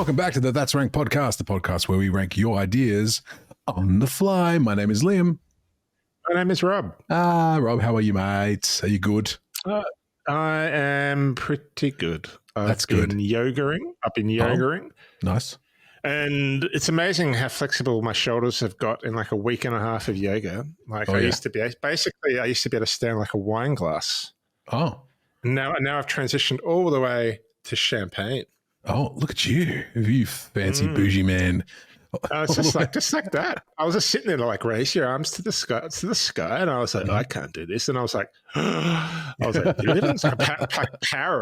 Welcome back to the That's Rank podcast, the podcast where we rank your ideas on the fly. My name is Liam. My name is Rob. Rob, how are you, mate? Are you good? I am pretty good. That's good. I've been yogaing. Nice. And it's amazing how flexible my shoulders have got in like a week and a half of yoga. I used to be able to stand like a wine glass. Oh. And now I've transitioned all the way to champagne. Oh, look at you. You fancy bougie man. It's just like that. I was just sitting there like, raise your arms to the sky, and I was like, I can't do this. And I was like, power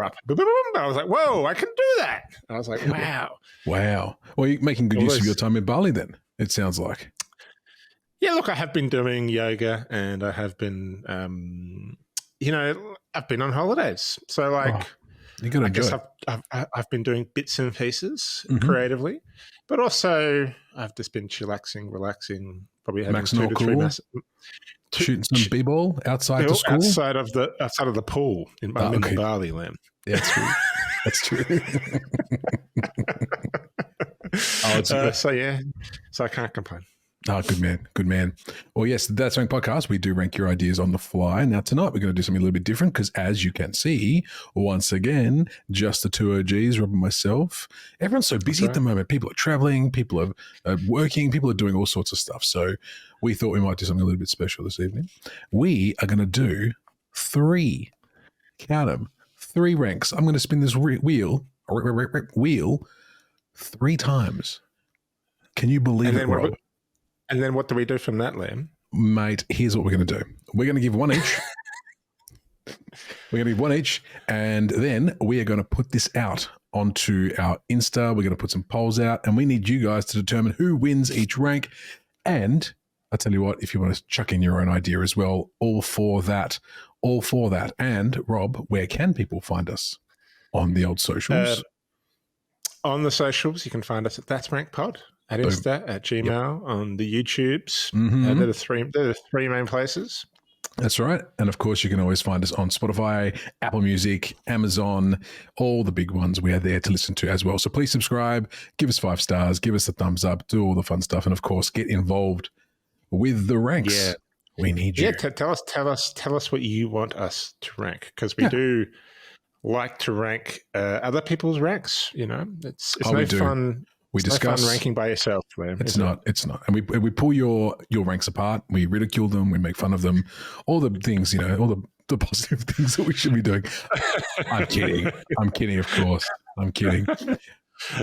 up. I was like, whoa, I can do that. And I was like, wow. Well, you're making good use of your time in Bali then, it sounds like. Yeah, look, I have been doing yoga and I have been, I've been on holidays. So I guess I've been doing bits and pieces creatively, but also I've just been chillaxing, relaxing, probably having Max 2 to 3 shooting some b-ball outside the school, outside of the pool in Bali land. Yeah, that's true. That's true. So I can't complain. Oh, good man. Well, yes, That's Rank podcast. We do rank your ideas on the fly. Now, tonight we're going to do something a little bit different because, as you can see, once again, just the two OGs, Rob and myself. Everyone's so busy at the moment. People are traveling, people are working, people are doing all sorts of stuff. So we thought we might do something a little bit special this evening. We are going to do 3 ranks. I'm going to spin this wheel 3 times. Can you believe it, Rob? And then what do we do from that, Liam? Mate, here's what we're going to do. We're going to give one each. And then we are going to put this out onto our Insta. We're going to put some polls out, and we need you guys to determine who wins each rank. And I tell you what, if you want to chuck in your own idea as well, all for that. And Rob, where can people find us on the old socials? On the socials, you can find us at thatsrankpod. At Insta, at Gmail, on the YouTubes. They're the three main places. That's right. And of course, you can always find us on Spotify, Apple Music, Amazon, all the big ones we are there to listen to as well. So please subscribe, give us 5 stars, give us a thumbs up, do all the fun stuff. And of course, get involved with the ranks. Yeah. We need you. Yeah, tell us what you want us to rank, because we do like to rank other people's ranks. It's no fun. We discuss fun ranking by yourself, Liam. It's not. And we pull your ranks apart. We ridicule them. We make fun of them. All the things, all the positive things that we should be doing. I'm kidding, of course. I'm kidding.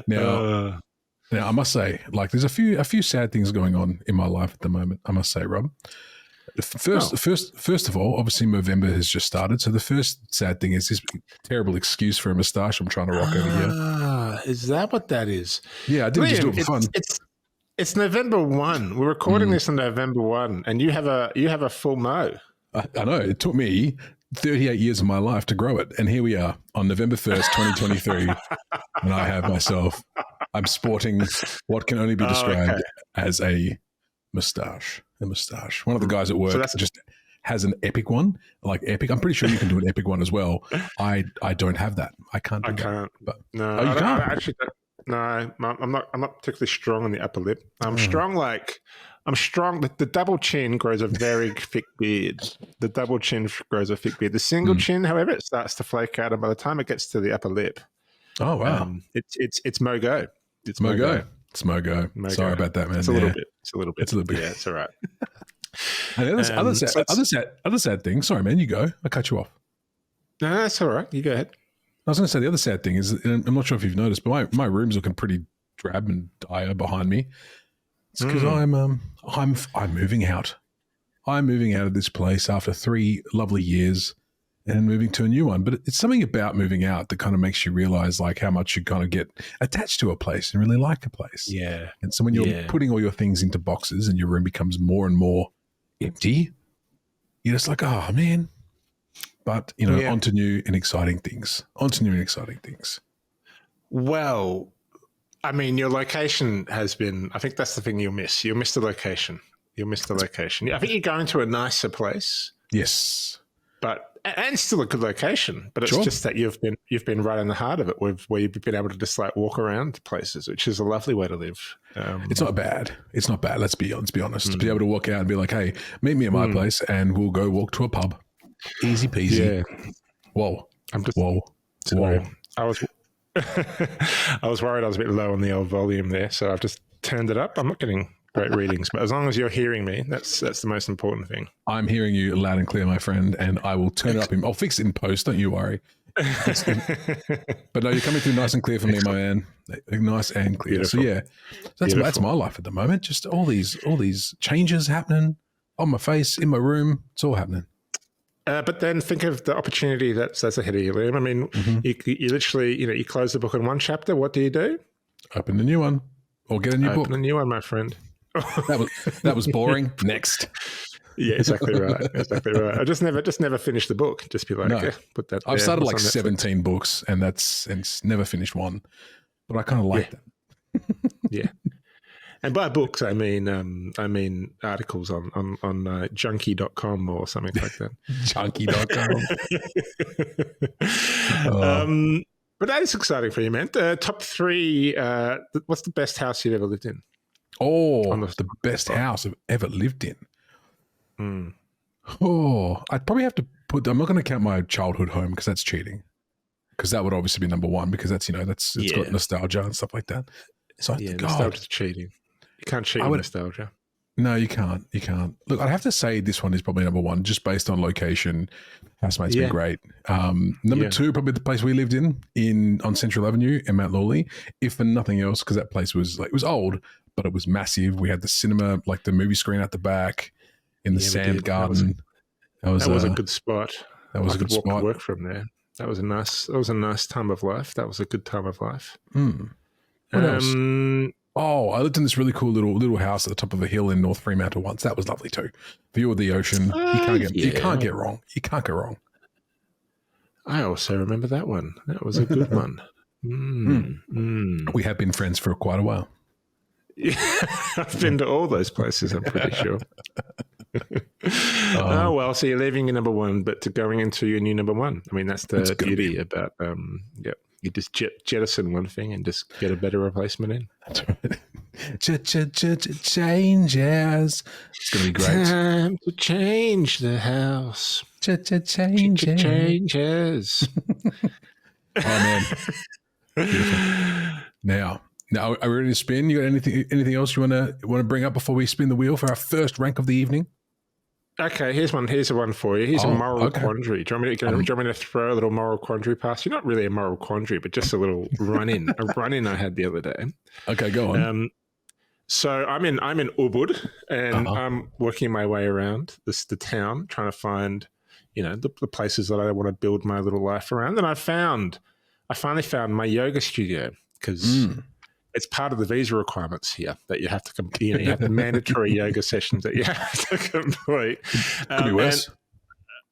Now, I must say, there's a few sad things going on in my life at the moment. I must say, Rob. First of all, obviously Movember has just started. So the first sad thing is this terrible excuse for a moustache I'm trying to rock over here. Is that what that is? Yeah, I didn't just do it for fun. It's November 1. We're recording this on November 1, and you have a full mo. I know. It took me 38 years of my life to grow it, and here we are on November 1st, 2023, and I'm sporting what can only be described as a moustache. One of the guys at work just has an epic one, like epic. I'm pretty sure you can do an epic one as well. I don't have that. I can't. I can't. But, no, I actually don't. No, I'm not particularly strong on the upper lip. I'm strong. The double chin grows a very thick beard. The single chin, however, it starts to flake out, and by the time it gets to the upper lip, oh wow, it's mo-go. It's mo-go. It's mo-go. Sorry about that, man. It's a little bit. Yeah, it's all right. And other sad thing. Sorry, man. You go. I cut you off. No, that's all right. You go ahead. I was going to say the other sad thing is, and I'm not sure if you've noticed, but my room's looking pretty drab and dire behind me. It's because I'm moving out. I'm moving out of this place after 3 lovely years and moving to a new one. But it's something about moving out that kind of makes you realize how much you kind of get attached to a place and really like a place. Yeah. And so when you're putting all your things into boxes and your room becomes more and more empty, you're just like, oh man. But, on to new and exciting things. Well, I mean, your location has been, I think that's the thing you'll miss. You'll miss the location. I think you're going to a nicer place. Yes. and still a good location. But it's Sure. just that you've been right in the heart of it, where you've been able to just like walk around places, which is a lovely way to live. It's not bad. It's not bad. Let's be honest. To be able to walk out and be like, hey, meet me at my place and we'll go walk to a pub. Easy peasy. Yeah. Whoa. Sorry. Whoa. I was worried I was a bit low on the old volume there, so I've just turned it up. I'm not getting great readings, but as long as you're hearing me, that's the most important thing. I'm hearing you loud and clear, my friend, and I will turn it up. I'll fix it in post. Don't you worry. But no, you're coming through nice and clear for me, my man. Nice and clear. Beautiful. So yeah, that's my life at the moment. Just all these changes happening on my face, in my room. It's all happening. But then think of the opportunity that's ahead of you, Liam. I mean, you literally, you close the book in one chapter. What do? Open a new one or get a new book. Open a new one, my friend. That was boring. Next. Yeah, exactly right. Exactly right. I just never finished the book. Just be like, No. okay, put that. I've there. started What's like on Netflix? 17 books and it's never finished one, but I kind of like that. Yeah. And by books, I mean articles on junkie.com or something like that. Junkie.com. But that is exciting for you, man. Top 3, what's the best house you've ever lived in? The best house I've ever lived in. I'd probably have to I'm not going to count my childhood home because that's cheating. Because that would obviously be number 1 because that's, it's got nostalgia and stuff like that. So nostalgia's cheating. You can't cheat with nostalgia. No, you can't. Look, I'd have to say this one is probably number 1 just based on location. Housemate's been great. Number 2, probably the place we lived on Central Avenue in Mount Lawley, if for nothing else, because that place was it was old, but it was massive. We had the cinema, like the movie screen at the back in the sand garden. That was a good spot. That was a good spot. Work from there. That was a nice time of life. That was a good time of life. What else? I lived in this really cool little house at the top of a hill in North Fremantle once. That was lovely too. View of the ocean. You can't get wrong. You can't go wrong. I also remember that one. That was a good one. We have been friends for quite a while. Yeah, I've been to all those places, I'm pretty sure. Oh, well, so you're leaving your number 1, but to going into your new number 1. I mean, that's the beauty about, you just jettison one thing and just get a better replacement in. That's right. Changes. It's going to be great. Time to change the house. Changes. Oh, man. Beautiful. Now, are we ready to spin? You got anything else you want to bring up before we spin the wheel for our first rank of the evening? Okay, here's the one for you. Here's a moral quandary. Do you want me to throw a little moral quandary past you? Not really a moral quandary, but just a little run-in. A run-in I had the other day. Okay, go on. So I'm in Ubud, and I'm working my way around the town, trying to find, the places that I want to build my little life around. And I finally found my yoga studio because it's part of the visa requirements here that you have to complete. You have the mandatory yoga sessions that you have to complete. Could be worse.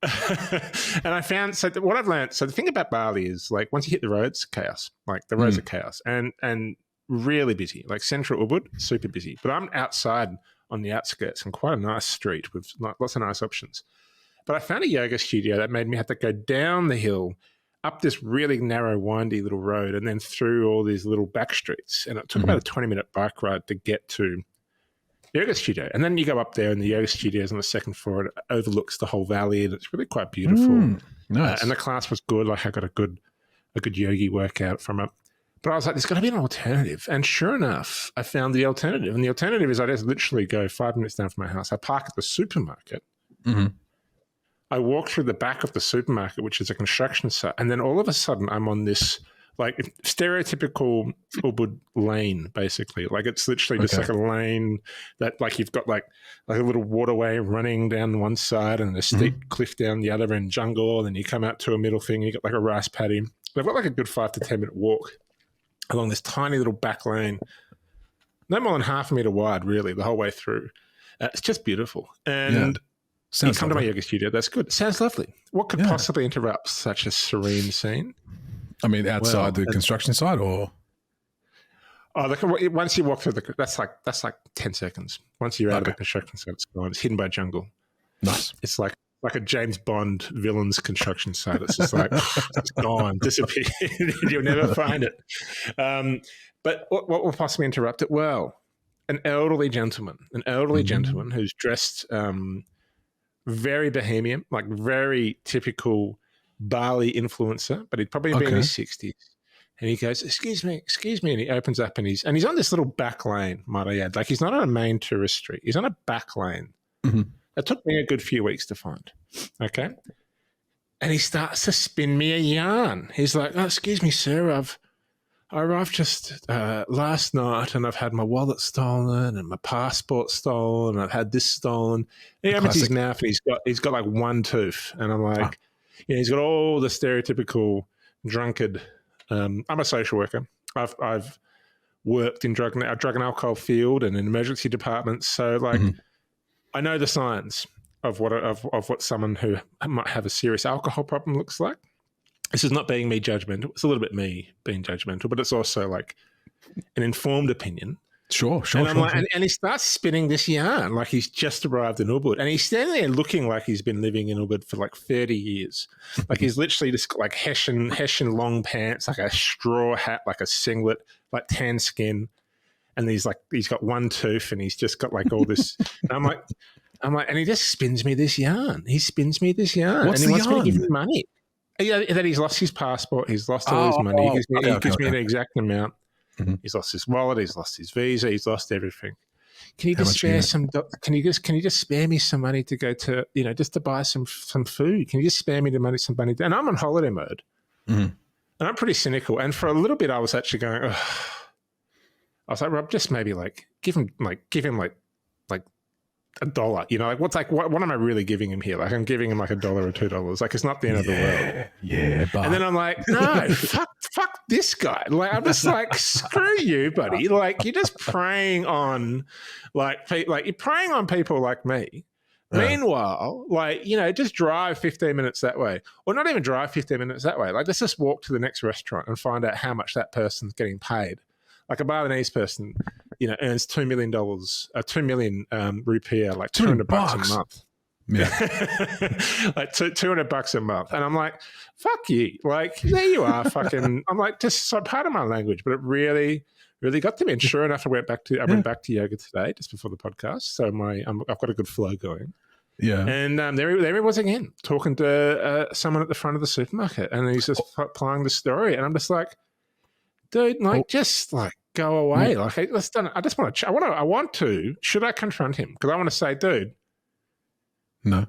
And I found, so what I've learned, so the thing about Bali is like once you hit the roads, chaos. Like the roads are chaos and really busy. Like central Ubud, super busy. But I'm outside on the outskirts and quite a nice street with lots of nice options. But I found a yoga studio that made me have to go down the hill, up this really narrow, windy little road, and then through all these little back streets. And it took about a 20-minute bike ride to get to the yoga studio. And then you go up there, and the yoga studio is on the second floor. It overlooks the whole valley, and it's really quite beautiful. Nice. And the class was good. Like I got a good yogi workout from it. But I was like, there's got to be an alternative. And sure enough, I found the alternative. And the alternative is I just literally go 5 minutes down from my house. I park at the supermarket. I walk through the back of the supermarket, which is a construction site, and then all of a sudden I'm on this like stereotypical Ubud lane, basically. Like it's literally just like a lane that like you've got like a little waterway running down one side and a steep cliff down the other and jungle, and then you come out to a middle thing, you got like a rice paddy. I've got like a good 5 to 10 minute walk along this tiny little back lane, no more than half a meter wide, really, the whole way through. It's just beautiful. And you come to my yoga studio, that's good. Sounds lovely. What could possibly interrupt such a serene scene? I mean, outside the construction site, or once you walk through that's like 10 seconds. Once you're out of the construction site, it's gone. It's hidden by jungle. Nice. It's like like a James Bond villain's construction site. It's just like it's gone, disappeared. You'll never find it. But what will possibly interrupt it? Well, an elderly gentleman who's dressed very bohemian, like very typical Bali influencer, but he'd probably be in his 60s. And he goes, excuse me. And he opens up and he's on this little back lane, might I add. Like he's not on a main tourist street. He's on a back lane. Mm-hmm. It took me a good few weeks to find. Okay. And he starts to spin me a yarn. He's like, oh, excuse me, sir. I arrived just last night and I've had my wallet stolen and my passport stolen and I've had this stolen. And he opens his mouth and he's got like one tooth. And I'm like, he's got all the stereotypical drunkard. I'm a social worker. I've worked in drug and alcohol field and in emergency departments. So like, I know the signs of what someone who might have a serious alcohol problem looks like. This is not being me judgmental. It's a little bit me being judgmental, but it's also like an informed opinion. Sure. And he starts spinning this yarn like he's just arrived in Ubud. And he's standing there looking like he's been living in Ubud for like 30 years. Like he's literally just got like Hessian long pants, like a straw hat, like a singlet, like tan skin. And he's got one tooth and he's just got like all this. And I'm like, and he just spins me this yarn. He spins me this yarn. What's and he the wants yarn? me to give him money. Yeah, that he's lost his passport. He's lost all his money. He gives me the exact amount. Mm-hmm. He's lost his wallet. He's lost his visa. He's lost everything. Can you just spare some? Can you just spare me some money to go to just to buy some food? Can you just spare me some money? And I'm on holiday mode, and I'm pretty cynical. And for a little bit, I was actually going. Ugh. I was like, Rob, just maybe like give him like $1. What am I really giving him here? Like I'm giving him like $1 or $2. Like it's not the end of the world. Yeah, but... And then I'm like, no, fuck this guy. Like I'm just like, screw you, buddy. Like you're just preying on you're preying on people like me. Meanwhile, just drive 15 minutes that way, or not even drive 15 minutes that way. Like let's just walk to the next restaurant and find out how much that person's getting paid. Like a Balinese person, earns $2 million, 2 million rupiah, like $200 a month. Yeah, like $200 a month, and I'm like, fuck you. Like there you are, fucking. I'm like, just so part of my language, but it really, really got to me. And sure enough, I went back to yoga today, just before the podcast. So I've got a good flow going. Yeah, and there he was again, talking to someone at the front of the supermarket, and he's just applying the story, and I'm just like, dude, just like go away. Like, hey, let's done. I just want to. I want to. Should I confront him? Because I want to say, dude. No.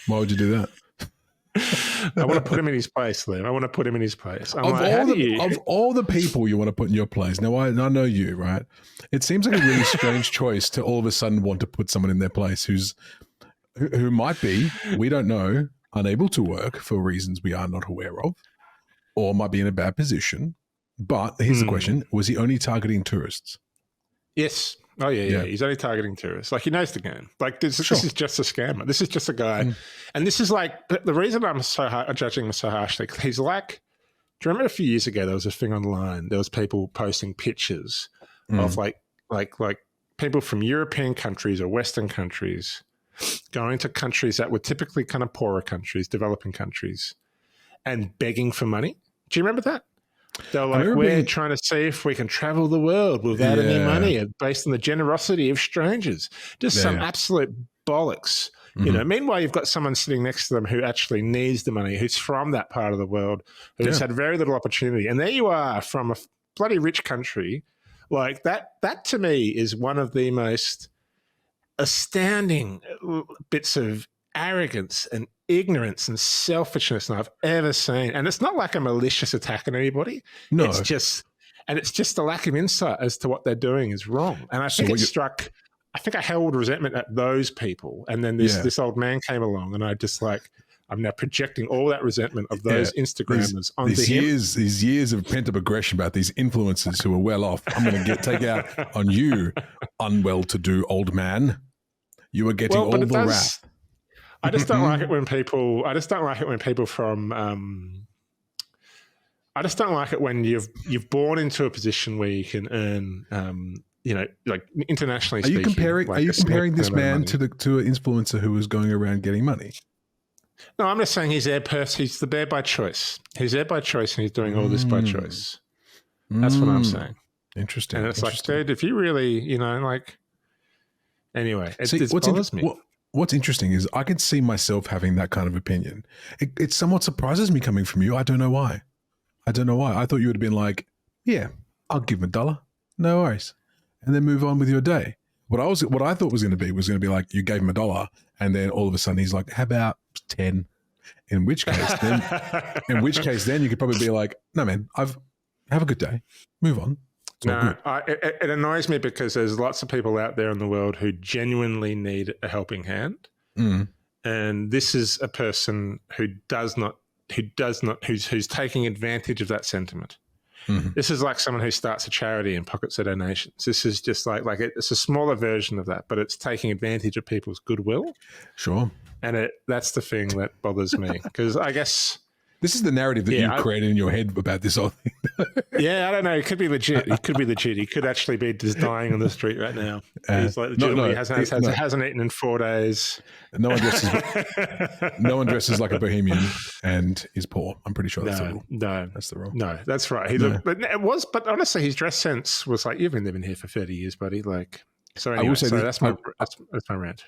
Why would you do that? I want to put him in his place, Liam. I want to put him in his place. Of all the people you want to put in your place, now I know you, right? It seems like a really strange choice to all of a sudden want to put someone in their place who might be, we don't know, unable to work for reasons we are not aware of, or might be in a bad position. But here's the question. Was he only targeting tourists? Yes. Oh, yeah. He's only targeting tourists. Like, he knows the game. Like, this is just a scammer. This is just a guy. And this is like, the reason I'm judging him so harshly, he's like, do you remember a few years ago, there was a thing online, there was people posting pictures of like people from European countries or Western countries going to countries that were typically kind of poorer countries, developing countries, and begging for money. Do you remember that? They're like, we're trying to see if we can travel the world without any money based on the generosity of strangers. Just some absolute bollocks. Meanwhile, you've got someone sitting next to them who actually needs the money, who's from that part of the world, who's had very little opportunity. And there you are from a bloody rich country. Like that to me is one of the most astounding bits of arrogance and ignorance and selfishness I've ever seen. And it's not like a malicious attack on anybody. No. It's just the lack of insight as to what they're doing is wrong. And I think I think I held resentment at those people. And then this old man came along and I'm now projecting all that resentment of those Instagrammers onto him. These years of pent-up aggression about these influencers who are well off, I'm going to take out on you, unwell-to-do old man. You are getting all the rap. I just don't like it when people. I just don't like it when people from. I just don't like it when you've born into a position where you can earn like internationally Are you speaking. comparing this man to an influencer who was going around getting money? No, I'm just saying he's there by choice. He's there by choice, and he's doing all this by choice. That's what I'm saying. Interesting. And it's like, dude, if you really, anyway, it bothers me. What's interesting is I could see myself having that kind of opinion. It somewhat surprises me coming from you. I don't know why. I thought you would have been like, yeah, I'll give him $1. No worries. And then move on with your day. What I thought was going to be like, you gave him $1 and then all of a sudden he's like, how about 10? In which case then you could probably be like, no, man, have a good day. Move on. No, it annoys me because there's lots of people out there in the world who genuinely need a helping hand. And this is a person who's taking advantage of that sentiment. This is like someone who starts a charity and pockets their donations. This is just like it's a smaller version of that, but it's taking advantage of people's goodwill. Sure. And that's the thing that bothers me, because I guess this is the narrative that you created in your head about this whole thing. Yeah, I don't know. It could be legit. He could actually be just dying on the street right now. He's like legitimately hasn't eaten in 4 days. No one dresses like a bohemian and is poor. I'm pretty sure that's the rule. No, that's the rule. No, that's right. But honestly, his dress sense was like, you've been living here for 30 years, buddy. Like, so anyway, that's my rant.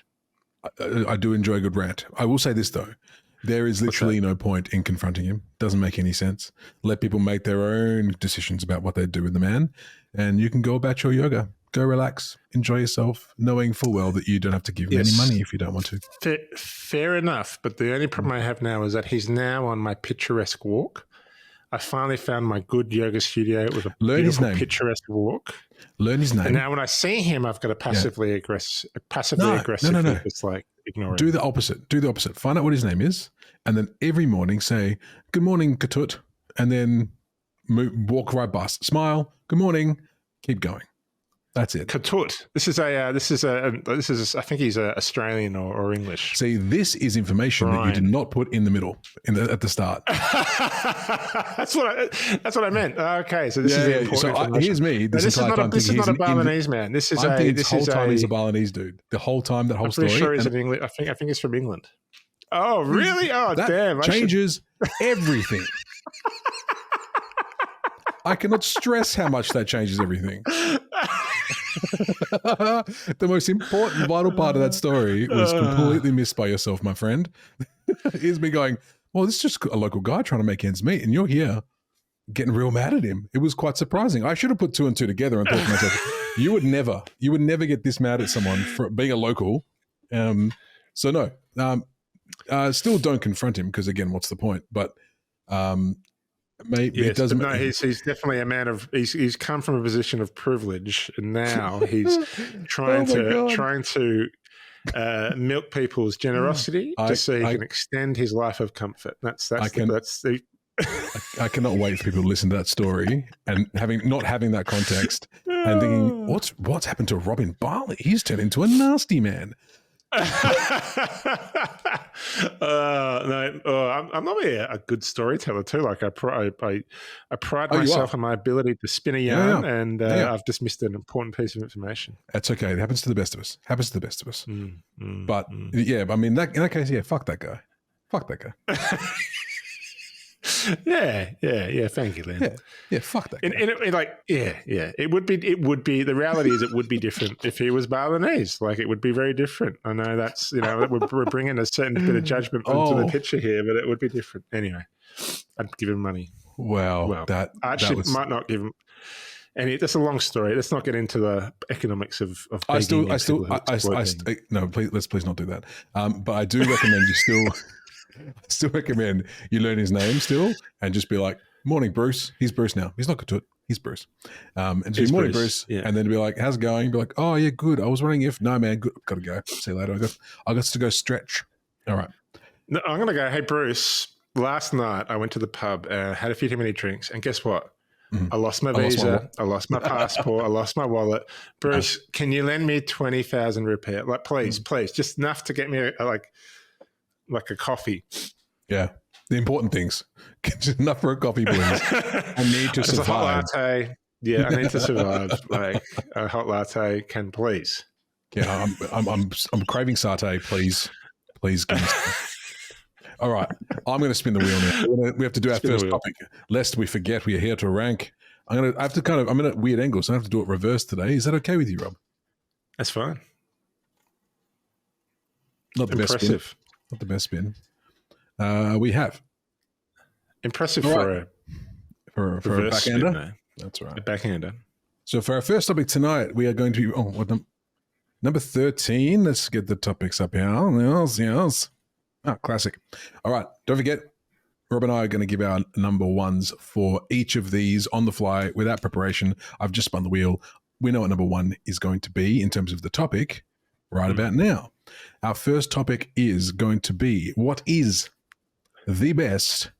I do enjoy a good rant. I will say this though. There is literally no point in confronting him. Doesn't make any sense. Let people make their own decisions about what they do with the man, and you can go about your yoga. Go relax, enjoy yourself, knowing full well that you don't have to give him any money if you don't want to. Fair enough, but the only problem I have now is that he's now on my picturesque walk. I finally found my good yoga studio with a beautiful picturesque walk. Learn his name. And now when I see him, I've got to passively aggressive. No. It's like ignoring. Do the opposite. Find out what his name is, and then every morning say, "Good morning, Katut," and then walk right past. Smile. Good morning. Keep going. That's it. Katut. This is I think he's Australian or English. See, this is information that you did not put in the middle at the start. That's what I meant. Okay, so this is the important information. Here's me. This is not a Balinese man. This is he's a Balinese dude. The whole time, that whole story. I'm pretty sure he's in English. I think he's from England. Oh, really? Oh, that damn! Changes everything. I cannot stress how much that changes everything. The most important, vital part of that story was completely missed by yourself, my friend. Here's me going, well, this is just a local guy trying to make ends meet, and you're here getting real mad at him. It was quite surprising. I should have put two and two together and thought to myself, you would never get this mad at someone for being a local. So no, still don't confront him, because again, what's the point? But maybe it doesn't. No, he's definitely a man of. He's come from a position of privilege, and now he's trying to milk people's generosity just so he can extend his life of comfort. I cannot wait for people to listen to that story and not having that context and thinking, what's happened to Robin Barley? He's turned into a nasty man. I'm not a good storyteller too. Like I pride myself on my ability to spin a yarn, and I've just missed an important piece of information. That's okay. It happens to the best of us. But yeah, I mean, in that case, fuck that guy. Yeah. Thank you, Len. Yeah. Fuck that guy. It would be. The reality is, it would be different if he was Balinese. Like, it would be very different. I know that's we're bringing a certain bit of judgment into the picture here, but it would be different anyway. I'd give him money. Well, might not give him. And that's a long story. Let's not get into the economics of. No, please not do that. But I do recommend you still recommend you learn his name still and just be like, morning, Bruce. He's Bruce now. He's not Katut. He's Bruce. And just morning, Bruce. Yeah. And then be like, how's it going? Be like, oh, yeah, good. I was wondering if, no, man, good. Got to go. See you later. I got to go stretch. All right. No, I'm going to go, hey, Bruce, last night I went to the pub and had a few too many drinks. And guess what? I lost my visa. I lost my passport. I lost my wallet. Bruce, can you lend me 20,000 rupiah? Like, please, just enough to get me like a coffee. Yeah. The important things. Just enough for a coffee, please. I need to survive. A hot latte. Yeah, I need to survive. Like a hot latte, can please. Yeah, I'm craving satay. Please give me some. All right, I'm going to spin the wheel now. We have to do our Spin the first wheel. topic, lest we forget we are here to rank. I'm in a weird angle, so I have to do it reverse today. Is that okay with you, Rob? That's fine. Not the best spin. Impressive. Not the best spin. We have Impressive All for right. a for a reverse backhander. spin, though. That's right. A backhander. So for our first topic tonight, we are going to be number 13. Let's get the topics up here. Yes. Ah, classic. All right. Don't forget, Rob and I are going to give our number ones for each of these on the fly without preparation. I've just spun the wheel. We know what number one is going to be in terms of the topic right about now. Our first topic is going to be what is the best.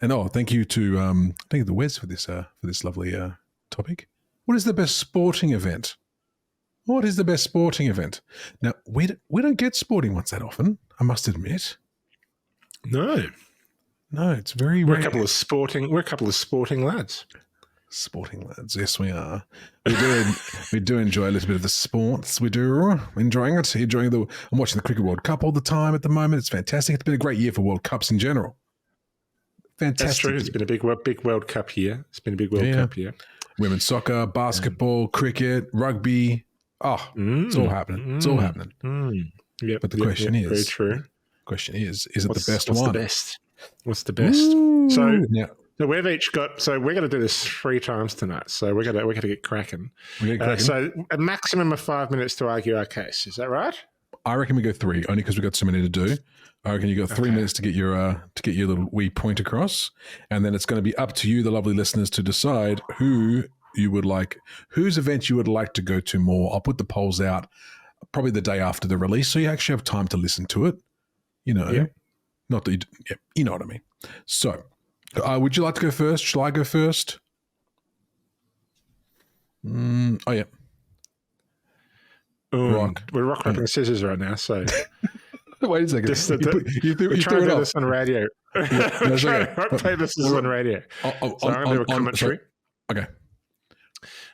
And thank you to the Wes for this lovely topic. What is the best sporting event? What is the best sporting event? Now we don't get sporting ones that often, I must admit. No, it's very we're rare. a couple of sporting lads. Sporting lads, yes, we are. We do enjoy a little bit of the sports. We do enjoying it. I'm watching the Cricket World Cup all the time at the moment. It's fantastic. It's been a great year for World Cups in general. Fantastic. That's true. It's been a big World Cup here. Cup here. Women's soccer, basketball, cricket, rugby. It's all happening. It's all happening. Yep, but the question is, very true. Question is it the best one? What's the best? Ooh, so yeah. we've each got. So we're going to do this 3 times tonight. So we're going to get cracking. So a maximum of 5 minutes to argue our case. Is that right? I reckon we go 3, only because we've got so many to do. I reckon you got 3 minutes to get your little wee point across, and then it's going to be up to you, the lovely listeners, to decide whose event you would like to go to more. I'll put the polls out probably the day after the release, so you actually have time to listen to it. Not that you know what I mean. So, would you like to go first? Shall I go first? We're rock, paper, scissors right now, so... Wait a second. You threw it do off. this on radio. Rock, paper, scissors on radio. So I'm going to do a commentary. Okay.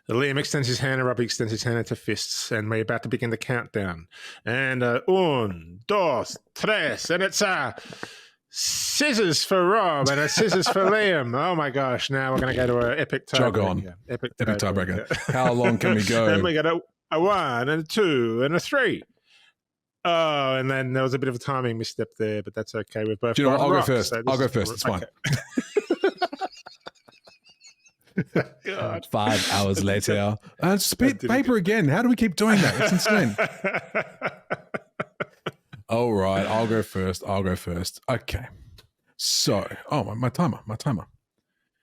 Liam extends his hand and Robbie extends his hand into fists, and we're about to begin the countdown. And 1, 2, 3, and it's scissors for Rob and a scissors for Liam. Oh my gosh! Now we're going to go to an epic tiebreaker. Jog on. Epic tiebreaker. How long can we go? Then we got a 1 and a 2 and a 3. Oh, and then there was a bit of a timing misstep there, but that's okay. We've both. Do you know what? I'll go first. I'll go first. It's fine. God. 5 hours later. And spit paper again. How do we keep doing that? It's insane. All right. I'll go first. Okay. So, my timer.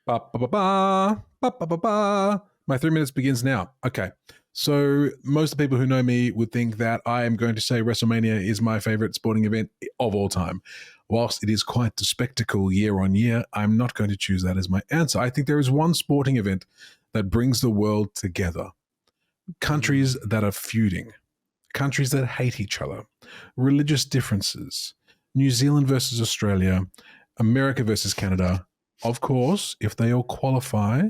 Ba, ba, ba, ba, ba, ba, ba, ba. My 3 minutes begins now. Okay. So most of the people who know me would think that I am going to say WrestleMania is my favorite sporting event of all time. Whilst it is quite the spectacle year on year, I'm not going to choose that as my answer. I think there is one sporting event that brings the world together. Countries that are feuding, countries that hate each other, religious differences, New Zealand versus Australia, America versus Canada. Of course, if they all qualify,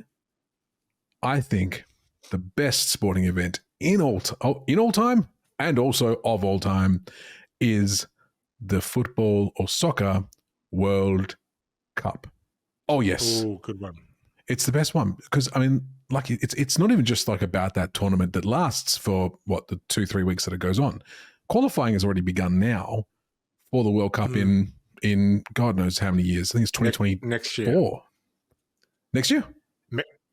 I think the best sporting event in all time and also of all time is the football or soccer World Cup. Oh, yes. Oh, good one. It's the best one because, I mean, like it's not even just like about that tournament that lasts for, the 2-3 weeks that it goes on. Qualifying has already begun now for the World Cup in God knows how many years. I think it's 2024. Next year. Next year?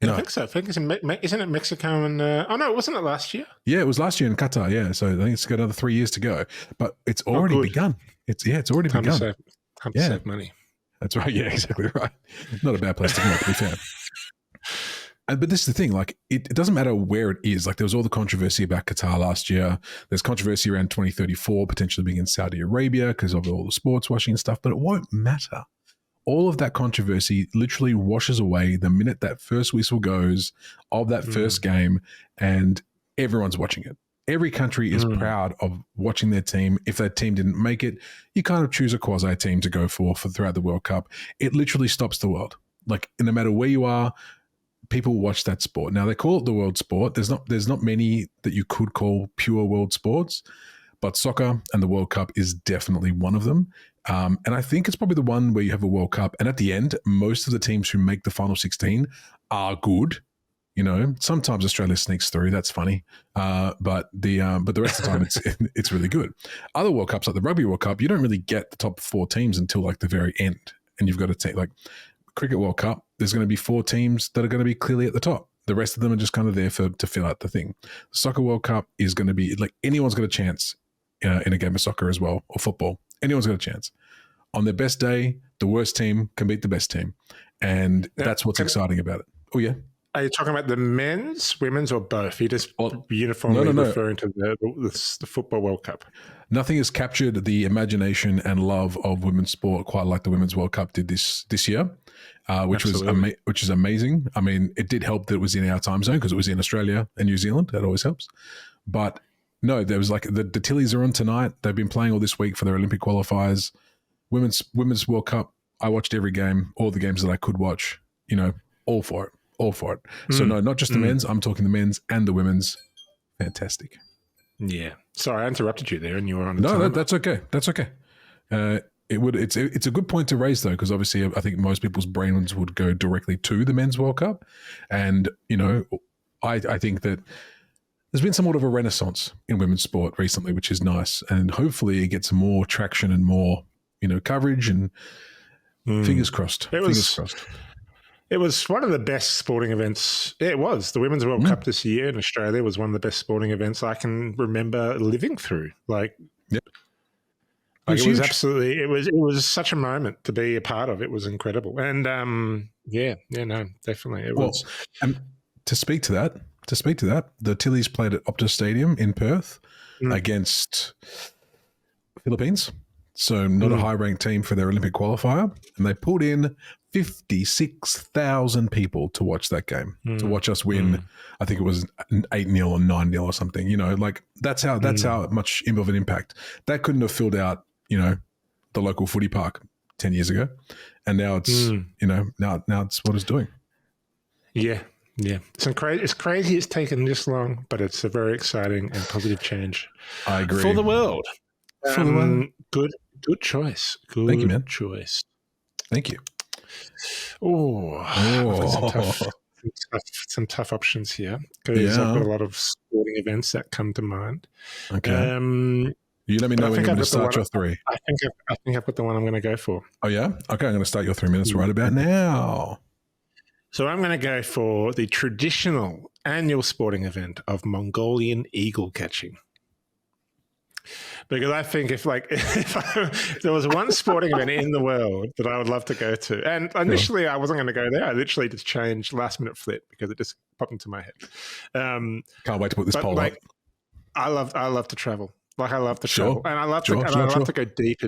No. I think so. I think isn't it Mexico and... no, wasn't it last year? Yeah, it was last year in Qatar, yeah. So I think it's got another 3 years to go. But it's already begun. It's already begun. Time to save money. That's right. Yeah, exactly right. Not a bad place to go, to be fair. But this is the thing, like, it doesn't matter where it is. Like, there was all the controversy about Qatar last year. There's controversy around 2034, potentially being in Saudi Arabia because of all the sports washing and stuff, but it won't matter. All of that controversy literally washes away the minute that first whistle goes of that first game, and everyone's watching it. Every country is proud of watching their team. If that team didn't make it, you kind of choose a quasi team to go for throughout the World Cup. It literally stops the world. Like, no matter where you are, people watch that sport. Now they call it the world sport. There's not many that you could call pure world sports, but soccer and the World Cup is definitely one of them. And I think it's probably the one where you have a World Cup, and at the end, most of the teams who make the final 16 are good. You know, sometimes Australia sneaks through. That's funny, but the rest of the time it's really good. Other World Cups, like the Rugby World Cup, you don't really get the top 4 teams until like the very end, and you've got to take like Cricket World Cup. There's going to be 4 teams that are going to be clearly at the top. The rest of them are just kind of there to fill out the thing. Soccer World Cup is going to be like anyone's got a chance in a game of soccer as well, or football. Anyone's got a chance. On their best day, the worst team can beat the best team, and that's what's exciting about it. Oh yeah. Are you talking about the men's, women's, or both? You're just uniformly referring to the Football World Cup. Nothing has captured the imagination and love of women's sport quite like the Women's World Cup did this year, which is amazing. I mean, it did help that it was in our time zone because it was in Australia and New Zealand. That always helps. But no, there was like the Tillies are on tonight. They've been playing all this week for their Olympic qualifiers. Women's World Cup. I watched every game, all the games that I could watch. You know, all for it. So no, not just the men's. I'm talking the men's and the women's. Fantastic. Yeah. Sorry, I interrupted you there, and you were on. That's okay. That's okay. It's a good point to raise though, because obviously I think most people's brains would go directly to the Men's World Cup, and you know, I think that there's been somewhat of a renaissance in women's sport recently, which is nice, and hopefully it gets more traction and more coverage. And fingers crossed. It was one of the best sporting events. Yeah, it was. The Women's World Cup this year in Australia was one of the best sporting events I can remember living through. Like, yep. It was absolutely. It was such a moment to be a part of. It was incredible, and definitely it was. To speak to that, the Tillies played at Optus Stadium in Perth against Philippines. So not a high-ranked team for their Olympic qualifier, and they pulled in 56,000 people to watch that game, to watch us win. I think it was 8-0 or 9-0 or something. You know, like that's how much of an impact. That couldn't have filled out, the local footy park 10 years ago, and now it's now it's what it's doing. Yeah. It's crazy. It's taken this long, but it's a very exciting and positive change. I agree. For the world. Good choice. Thank you, man. Choice. Thank you. Some tough options here because I've got a lot of sporting events that come to mind. Okay. You let me know when you're going to start your 3. I think I've got the one I'm going to go for. Oh yeah? Okay, I'm going to start your 3 minutes right about now. So I'm going to go for the traditional annual sporting event of Mongolian eagle catching. Because I think if there was one sporting event in the world that I would love to go to, and initially I wasn't going to go there, I literally just changed last minute flip because it just popped into my head. Can't wait to put this poll up. I love to travel. Like I love to travel, and I love to go deep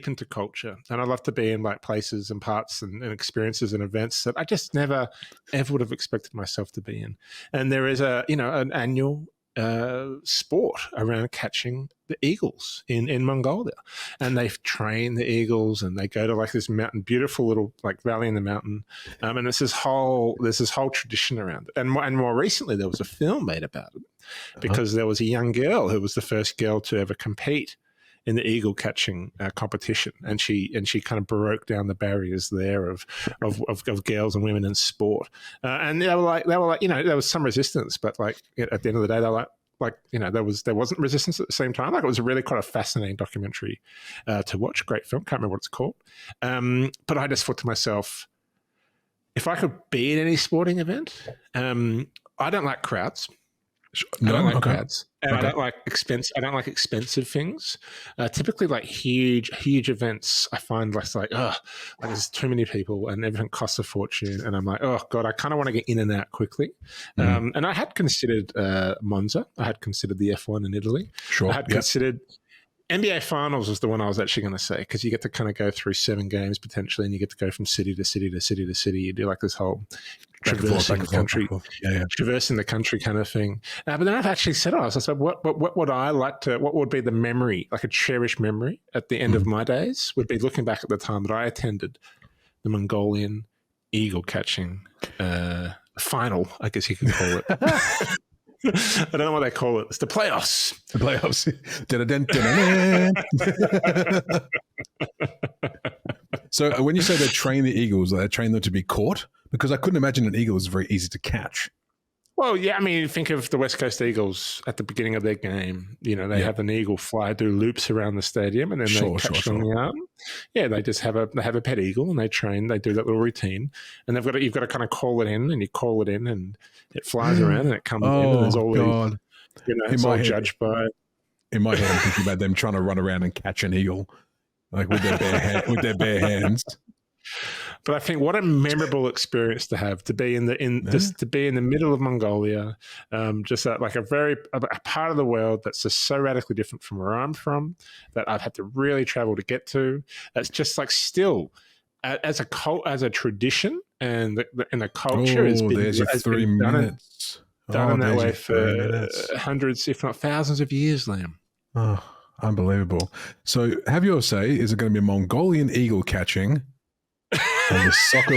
into culture, and I love to be in like places and parts and experiences and events that I just never ever would have expected myself to be in. And there is an annual sport around catching the eagles in Mongolia, and they train the eagles, and they go to like this mountain, beautiful little like valley in the mountain, and there's this whole tradition around it. And more recently, there was a film made about it because there was a young girl who was the first girl to ever compete in the eagle catching competition, and she kind of broke down the barriers there of girls and women in sport. And they were like there was some resistance, but like at the end of the day, they were there wasn't resistance at the same time. Like it was really quite a fascinating documentary to watch. Great film. Can't remember what it's called. But I just thought to myself, if I could be at any sporting event, I don't like crowds. I don't like crowds, and I don't like expensive things. Typically, like huge events, I find like there's too many people and everything costs a fortune, and I'm like, oh god, I kind of want to get in and out quickly. And I had considered Monza. I had considered the F1 in Italy. Sure, I had considered. NBA Finals was the one I was actually going to say, because you get to kind of go through 7 games potentially, and you get to go from city to city to city to city. You do like this whole traversing the country kind of thing. But then I've actually said, I said, what would I like to? What would be the memory, like a cherished memory at the end of my days? Would be looking back at the time that I attended the Mongolian eagle catching final, I guess you could call it. I don't know what they call it. It's the playoffs. The playoffs. So when you say they train the eagles, they train them to be caught? Because I couldn't imagine an eagle is very easy to catch. Well, yeah, I mean, think of the West Coast Eagles at the beginning of their game. You know, they have an eagle fly, do loops around the stadium, and then they catch it on the arm. Yeah, they just have a pet eagle, and they train. They do that little routine, and you've got to kind of call it in, and you call it in, and it flies around, and it comes in, and there's all these, it's all judged by. In my head, I'm thinking about them trying to run around and catch an eagle, like with their bare hands. But I think what a memorable experience to have, to be in the middle of Mongolia, just like a part of the world that's just so radically different from where I'm from, that I've had to really travel to get to. That's just like still as a tradition and the culture has been. There's your 3 minutes. Done in that way for hundreds, if not thousands, of years, Liam. Oh, unbelievable! So, have your say. Is it going to be Mongolian eagle catching? Or the soccer.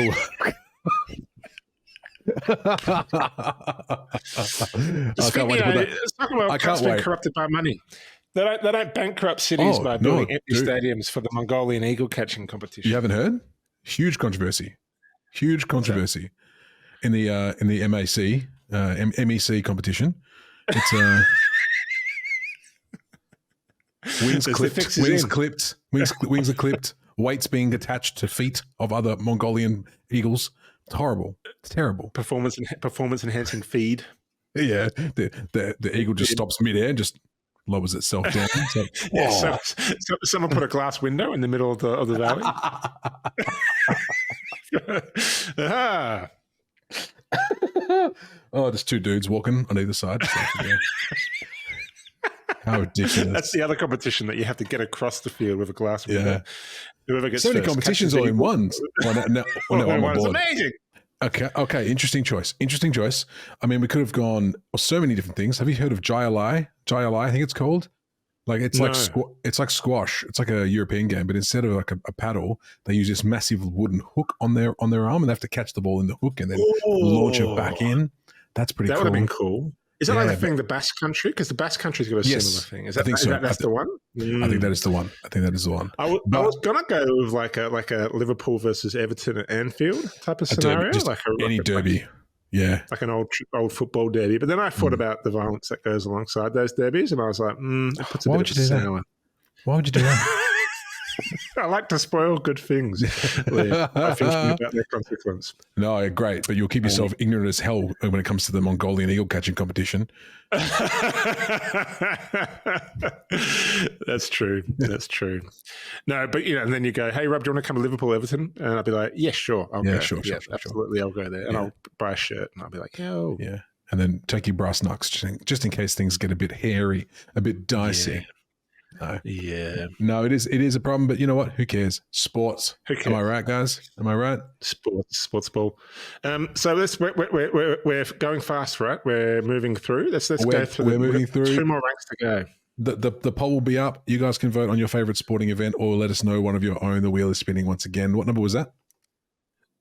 I can't wait. Corrupted by money. They don't bankrupt cities by building empty stadiums for the Mongolian eagle catching competition. You haven't heard? Huge controversy in the MAC MEC competition. It's wings are clipped. Weights being attached to feet of other Mongolian eagles. It's horrible. It's terrible. Performance enhancing feed. Yeah, the eagle just stops midair and just lowers itself down. So someone put a glass window in the middle of the valley. There's 2 dudes walking on either side. How ridiculous. That's the other competition that you have to get across the field with a glass window. Yeah. Whoever gets so many competitions all in one. It's amazing. Okay. Interesting choice. I mean, we could have gone so many different things. Have you heard of Jai-alai? Jai-alai, I think it's called. Like it's like squash. It's like a European game, but instead of like a paddle, they use this massive wooden hook on their arm, and they have to catch the ball in the hook and then launch it back in. That's pretty cool. That would have been cool. Is that like the thing, the Basque Country? Because the Basque Country's got a similar thing. I think so. That's the one? I think that is the one. I was going to go with like a Liverpool versus Everton at Anfield type of scenario. Any derby. Yeah. Like an old football derby. But then I thought about the violence that goes alongside those derbies, and I was like, it puts a bit of a sour. Why would you do that? I like to spoil good things. I think about their consequence. No, great, but you'll keep yourself ignorant as hell when it comes to the Mongolian eagle catching competition. That's true. No, but and then you go, "Hey, Rob, do you want to come to Liverpool, Everton?" And I'll be like, "Yeah, sure, I'll go. Sure, absolutely, I'll go there." And I'll buy a shirt, and I'll be like, "Yo, yeah." And then take your brass knucks just in case things get a bit hairy, a bit dicey. Yeah. No. Yeah. No, it is a problem, but you know what? Who cares? Sports. Who cares? Am I right, guys? Am I right? Sports ball. So we're going fast, right? We're moving through. Let's go through. We're moving through. 2 more ranks to go. The poll will be up. You guys can vote on your favorite sporting event, or let us know one of your own. The wheel is spinning once again. What number was that?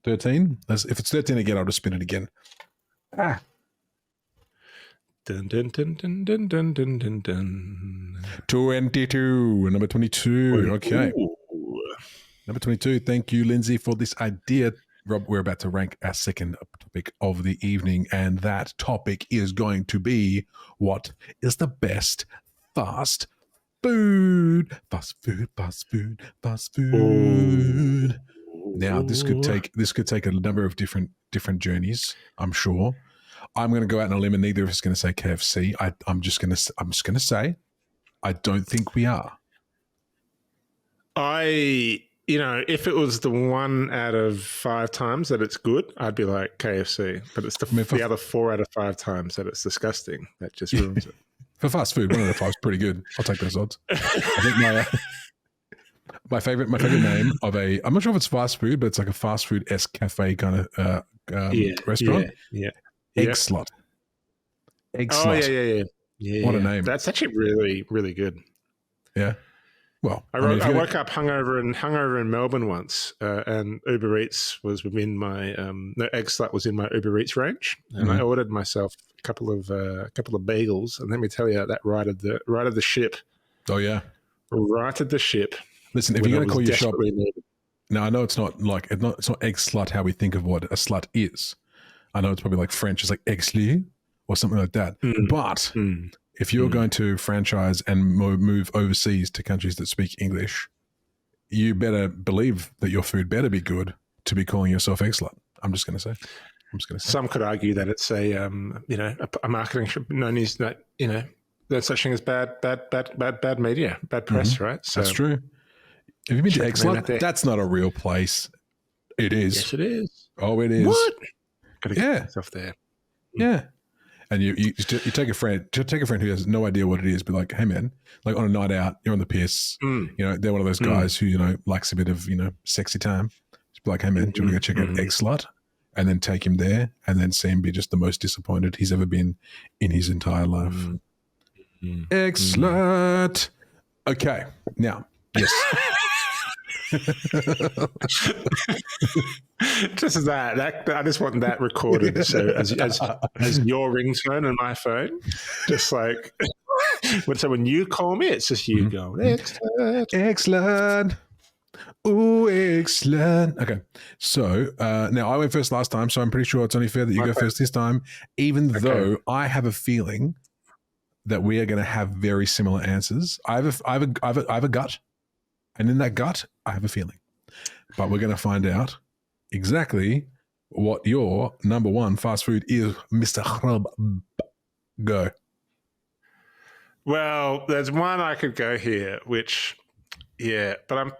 13. If it's 13 again, I'll just spin it again. Dun, dun, dun, dun, dun, dun, dun, dun, dun. 22. Number 22. Okay. Number 22. Thank you, Lindsay, for this idea. Rob, we're about to rank our second topic of the evening, and that topic is going to be what is the best fast food? Fast food. Now, this could take a number of different journeys, I'm sure. I'm going to go out on a limb, and neither of us is going to say KFC. I'm just going to say, I don't think we are. If it was the 1 out of 5 times that it's good, I'd be like KFC. But it's the other 4 out of 5 times that it's disgusting that just ruins it. For fast food, 1 out of 5 is pretty good. I'll take those odds. I think my favorite name of I'm not sure if it's fast food, but it's like a fast food-esque cafe kind of restaurant. Yeah. Egg slot. Yeah. What a name. That's actually really, really good. Yeah. Well, I woke up hungover in Melbourne once, and Uber Eats was within my Egg Slut was in my Uber Eats range, and I ordered myself a couple of bagels, and let me tell you, that righted the ship. Oh yeah, righted the ship. Listen, if you're going to call your shop, now I know it's not Egg Slut how we think of what a slut is. I know it's probably like French, it's like egg slut or something like that. But if you're going to franchise and move overseas to countries that speak English, you better believe that your food better be good to be calling yourself egg slut. I'm just going to say. Some could argue that it's a marketing known as that there's such thing as bad media, bad press, right? So that's true. Have you been to Egg Slut? That's not a real place. It is. Yes, it is. Oh, it is. What? Gotta get myself there. Yeah. And you take a friend who has no idea what it is, be like, hey man, like on a night out, you're on the piss, they're one of those guys who, likes a bit of, sexy time. Just be like, hey man, do you want to go check out Egg Slut? And then take him there and then see him be just the most disappointed he's ever been in his entire life. Egg Slut. Okay. Now, yes. Just as that I just want that recorded. So as your ringtone on my phone, just like when you call me, it's just you going, Excellent. Ooh, excellent. Okay. So now I went first last time, so I'm pretty sure it's only fair that you go first this time, even though I have a feeling that we are going to have very similar answers. I have a gut. And in that gut, I have a feeling. But we're going to find out exactly what your number one fast food is, Mr. Hrub. Go. Well, there's one I could go here, which, but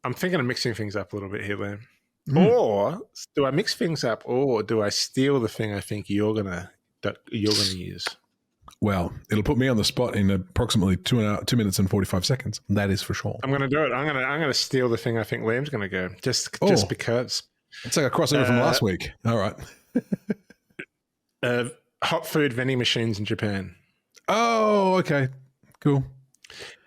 I'm thinking of mixing things up a little bit here, Liam. Or do I mix things up, or do I steal the thing I think you're gonna use? Well, it'll put me on the spot in approximately 2 minutes and 45 seconds. That is for sure. I'm going to do it. I'm going to steal the thing I think Liam's going to go, just because. It's like a crossover from last week. All right. Hot food vending machines in Japan. Oh, okay. Cool.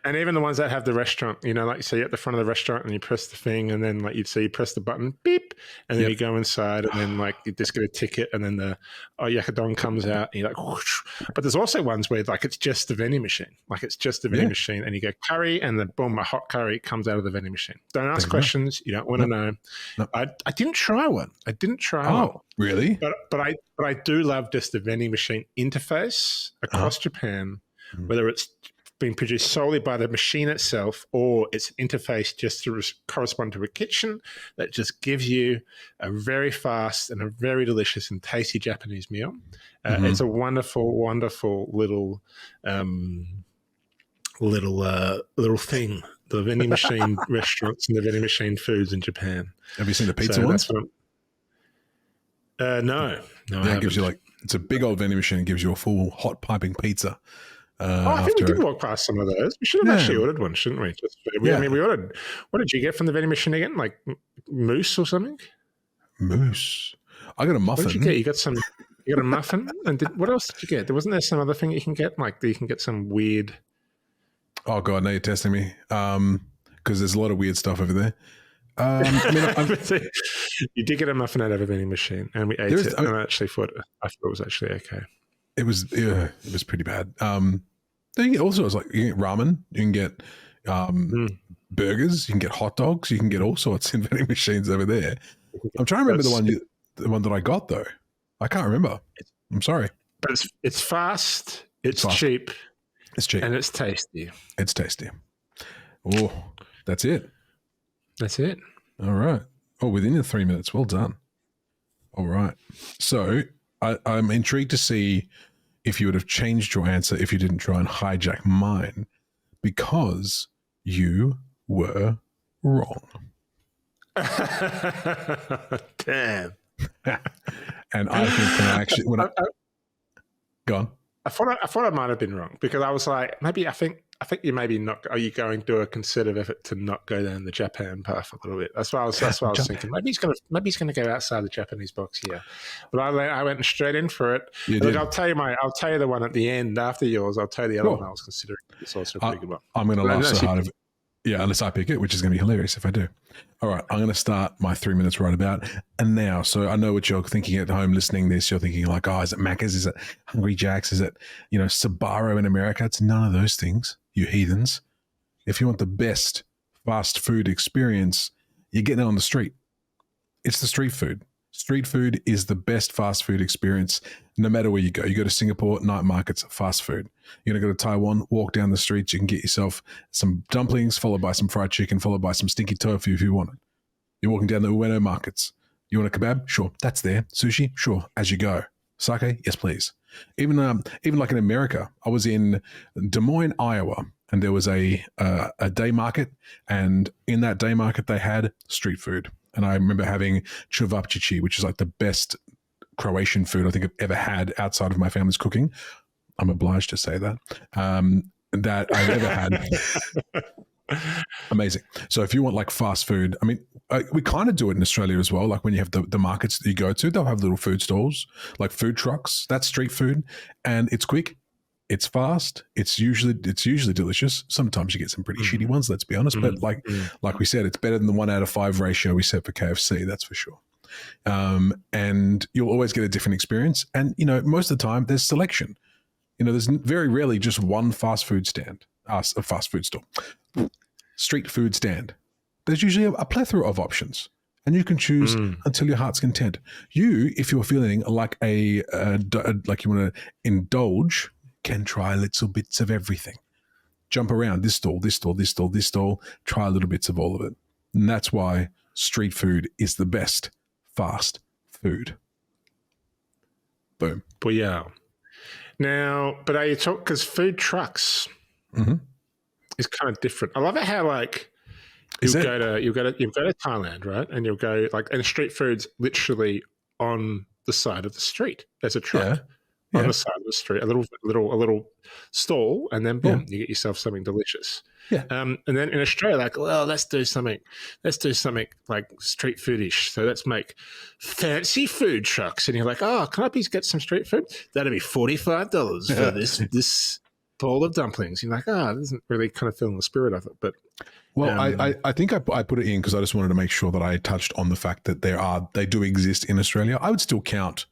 And even the ones that have the restaurant, like you say, you're at the front of the restaurant and you press the thing, and then like you press the button, beep, and then you go inside, and then like you just get a ticket, and then the yakadon comes out, and you're like, whoosh. But there's also ones where like it's just the vending machine, machine, and you go curry, and then boom, a hot curry comes out of the vending machine. Don't ask questions. You don't want to know. No. I didn't try one. Oh, really? But I do love just the vending machine interface across Japan, whether it's being produced solely by the machine itself, or its interface just to correspond to a kitchen that just gives you a very fast and a very delicious and tasty Japanese meal. It's a wonderful, wonderful little thing. The vending machine restaurants and the vending machine foods in Japan. Have you seen the pizza ones? No. Yeah, it gives you it's a big old vending machine. It gives you a full hot piping pizza. I think we did walk past some of those. We should have actually ordered one, shouldn't we? I mean, we ordered. What did you get from the vending machine again? Like mousse or something? Mousse. I got a muffin. What did you get? You got a muffin? And what else did you get? Wasn't there some other thing you can get? Like you can get some weird. Oh God, now you're testing me. Because there's a lot of weird stuff over there. You did get a muffin out of a vending machine, and we ate it. And I thought it was actually okay. It was pretty bad. You get also, you can get ramen, you can get burgers, you can get hot dogs, you can get all sorts in vending machines over there. I'm trying to remember the one that I got though. I can't remember. I'm sorry. But it's fast. It's cheap. It's cheap and it's tasty. It's tasty. Oh, that's it. That's it. All right. Oh, within the 3 minutes. Well done. All right. So I'm intrigued to see if you would have changed your answer if you didn't try and hijack mine, because you were wrong. Damn. And I think go on. I thought I might have been wrong, because I was like, maybe I think I think you maybe not. Are you going to do a concerted effort to not go down the Japan path a little bit? That's what I was thinking. Maybe he's gonna go outside the Japanese box here. But I went straight in for it. Look, I'll tell you the one at the end after yours. I'll tell you the other one I was considering. It's also a pretty good one. I'm going to laugh so hard. Yeah, unless I pick it, which is going to be hilarious if I do. All right, I'm going to start my 3 minutes right about and now. So I know what you're thinking at home listening to this. You're thinking like, oh, is it Macca's? Is it Hungry Jack's? Is it, Sbarro in America? It's none of those things, you heathens. If you want the best fast food experience, you're getting it on the street. It's the street food. Street food is the best fast food experience no matter where you go. You go to Singapore, night markets, fast food. You're going to go to Taiwan, walk down the street, you can get yourself some dumplings followed by some fried chicken, followed by some stinky tofu if you want it. You're walking down the Ueno markets. You want a kebab? Sure, that's there. Sushi? Sure, as you go. Sake? Yes, please. Even like in America, I was in Des Moines, Iowa, and there was a day market, and in that day market they had street food. And I remember having cevapcici, which is like the best Croatian food I think I've ever had outside of my family's cooking. I'm obliged to say that. That I've ever had. Amazing. So if you want like fast food, I mean, we kind of do it in Australia as well. Like when you have the markets that you go to, they'll have little food stalls, like food trucks. That's street food, and it's quick. It's fast. It's usually delicious. Sometimes you get some pretty shitty ones, let's be honest. But like we said, it's better than the 1 out of 5 ratio we set for KFC. That's for sure. And you'll always get a different experience. And most of the time there's selection. There's very rarely just one fast food stand, a fast food store, street food stand. There's usually a plethora of options. And you can choose until your heart's content. If you're feeling like like you want to indulge, can try little bits of everything. Jump around this stall, this stall, this stall, this stall, try little bits of all of it. And that's why street food is the best fast food. Boom. Well, yeah. Now, but are you talking, because food trucks is kind of different. I love it how like you'll go to Thailand, right? And you'll go and street food's literally on the side of the street. There's a truck. Yeah. On the side of the street, a little stall, and then boom, you get yourself something delicious. Yeah. And then in Australia, like, well, let's do something like street foodish. So let's make fancy food trucks. And you're like, oh, can I please get some street food? That'd be $45 for this bowl of dumplings. You're like, it doesn't really kind of feel the spirit of it. But I think I put it in because I just wanted to make sure that I touched on the fact that they do exist in Australia. I would still count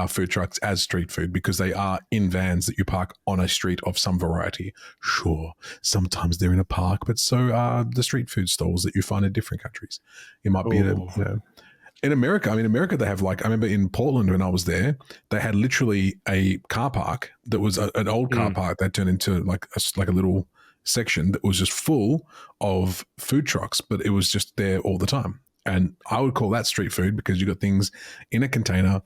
food trucks as street food because they are in vans that you park on a street of some variety. Sure, sometimes they're in a park, but so are the street food stalls that you find in different countries. You might be in America. I mean, America, they have I remember in Portland when I was there, they had literally a car park that was an old car park that turned into like a little section that was just full of food trucks, but it was just there all the time. And I would call that street food because you got things in a container.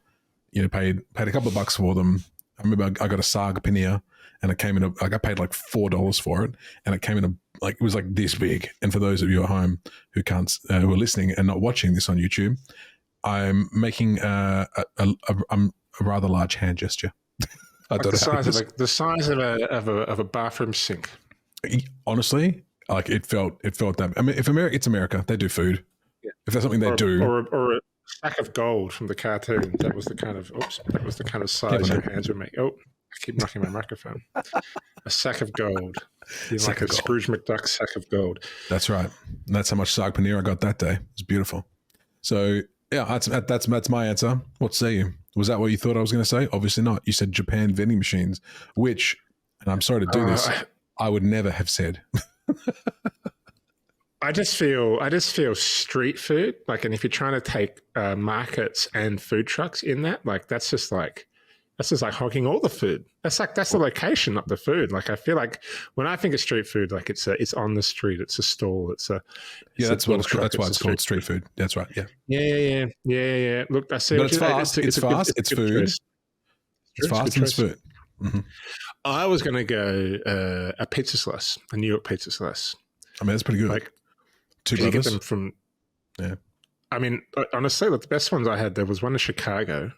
Paid a couple of bucks for them. I remember I got a saag paneer and it came in I paid like $4 for it, and it came in it was like this big. And for those of you at home who who are listening and not watching this on YouTube, I'm making a rather large hand gesture. The size of a bathroom sink. Honestly, like it felt that. I mean, it's America, they do food. Yeah. If that's something they do, or a sack of gold from the cartoon. That was the kind of size your hands would make. Oh, I keep knocking my microphone. A sack of gold. Like a Scrooge McDuck sack of gold. That's right. And that's how much saag paneer I got that day. It was beautiful. So yeah, that's my answer. What say you? Was that what you thought I was going to say? Obviously not. You said Japan vending machines, which, and I'm sorry to do this, I would never have said. I just feel street food, and if you're trying to take markets and food trucks in that, that's just like hogging all the food. That's the location, not the food. I feel like when I think of street food, it's on the street, it's a stall, that's why it's called street food. That's right. Yeah. Yeah. Look, I see. But it's fast. It's fast. It's food. It's fast and it's food. Mm-hmm. I was going to go a pizza slice, a New York pizza slice. I mean, that's pretty good. Two brothers. Get them from, I mean, honestly, the best ones I had, there was one in Chicago,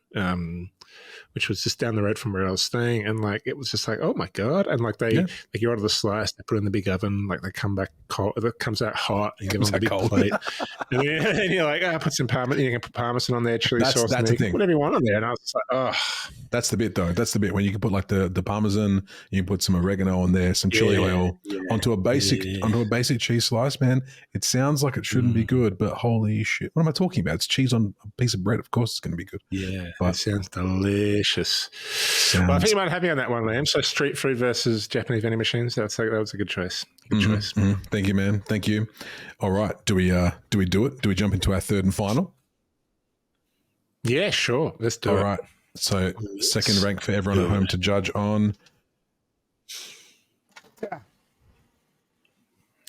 which was just down the road from where I was staying, and like it was just like, oh my god! And like they you order the slice, they put it in the big oven, like they come back cold, it comes out hot, and you give them the big plate, and you're like, put some parmesan, you can put parmesan on there, chili sauce, that's the thing. Whatever you want on there, and I was just like, oh, that's the bit though. That's the bit when you can put like the parmesan, you can put some oregano on there, some chili oil onto a basic cheese slice. Man, it sounds like it shouldn't be good, but holy shit, what am I talking about? It's cheese on a piece of bread. Of course, it's going to be good. Yeah, but it sounds delicious. Well, I think you might have me on that one, Liam. So street food versus Japanese vending machines. That was a good choice. Good choice. Thank you, man. Thank you. All right, do we do it? Do we jump into our third and final? Yeah, sure. Let's do it. All right. So second rank for everyone at home to judge on. Yeah.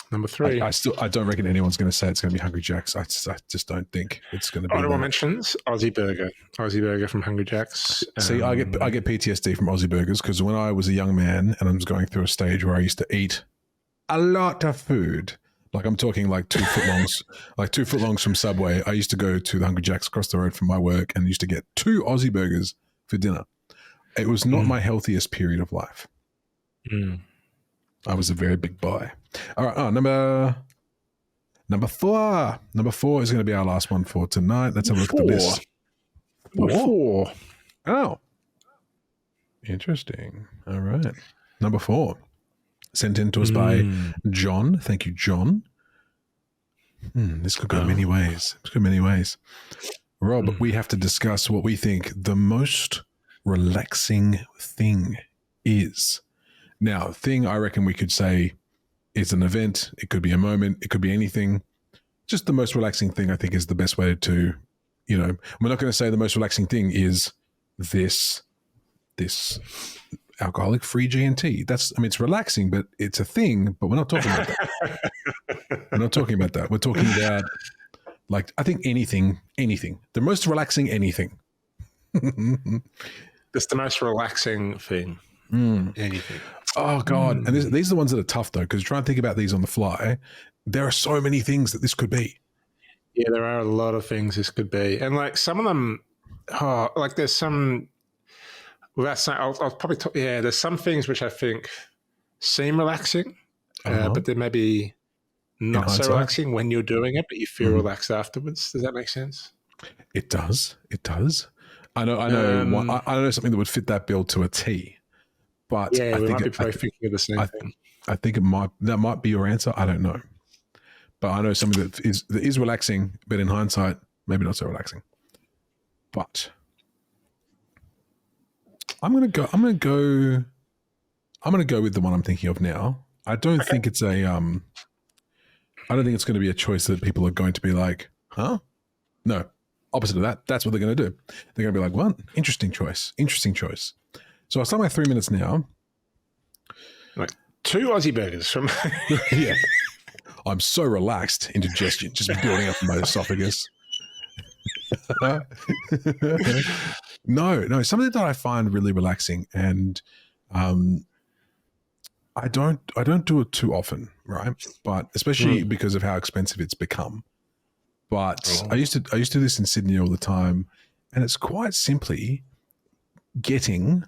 Number 3. I don't reckon anyone's going to say it's going to be Hungry Jack's. I just don't think it's going to be. Honorable mentions: Aussie Burger from Hungry Jack's. See, I get PTSD from Aussie Burgers because when I was a young man and I was going through a stage where I used to eat a lot of food, like I'm talking like 2 footlongs, like 2 footlongs from Subway. I used to go to the Hungry Jack's across the road from my work and used to get 2 Aussie Burgers for dinner. It was not my healthiest period of life. I was a very big boy. All right, number 4. Number 4 is going to be our last one for tonight. Let's have a look at the list. 4. Oh, interesting. All right, number 4, sent in to us by John. Thank you, John. This could go many ways. Rob, we have to discuss what we think the most relaxing thing is. Now, thing I reckon we could say is an event. It could be a moment. It could be anything. Just the most relaxing thing, I think, is the best way to, we're not going to say the most relaxing thing is this alcoholic-free G&T. It's relaxing, but it's a thing, but we're not talking about that. We're not talking about that. We're talking about, like, I think anything, the most relaxing anything. That's the most relaxing thing. Anything. Oh, God. And these are the ones that are tough, though, because try and think about these on the fly. There are so many things that this could be. Yeah, there are a lot of things this could be. And, like, some of them, like there's some, without saying, I'll probably talk, there's some things which I think seem relaxing, but they're maybe not so relaxing when you're doing it, but you feel relaxed afterwards. Does that make sense? It does. I know something that would fit that bill to a T. But I think might be probably thinking of the same thing. I think that might be your answer. I don't know, but I know something that is relaxing, but in hindsight, maybe not so relaxing. But I'm gonna go with the one I'm thinking of now. I don't think it's I don't think it's going to be a choice that people are going to be like, huh? No, opposite of that. That's what they're going to do. They're going to be like, what? Interesting choice. So I'll start my 3 minutes now. Like 2 Aussie burgers from... Yeah. I'm so relaxed. Indigestion just building up in my esophagus. No, something that I find really relaxing, and I don't do it too often, right? But especially because of how expensive it's become. But I used to do this in Sydney all the time, and it's quite simply getting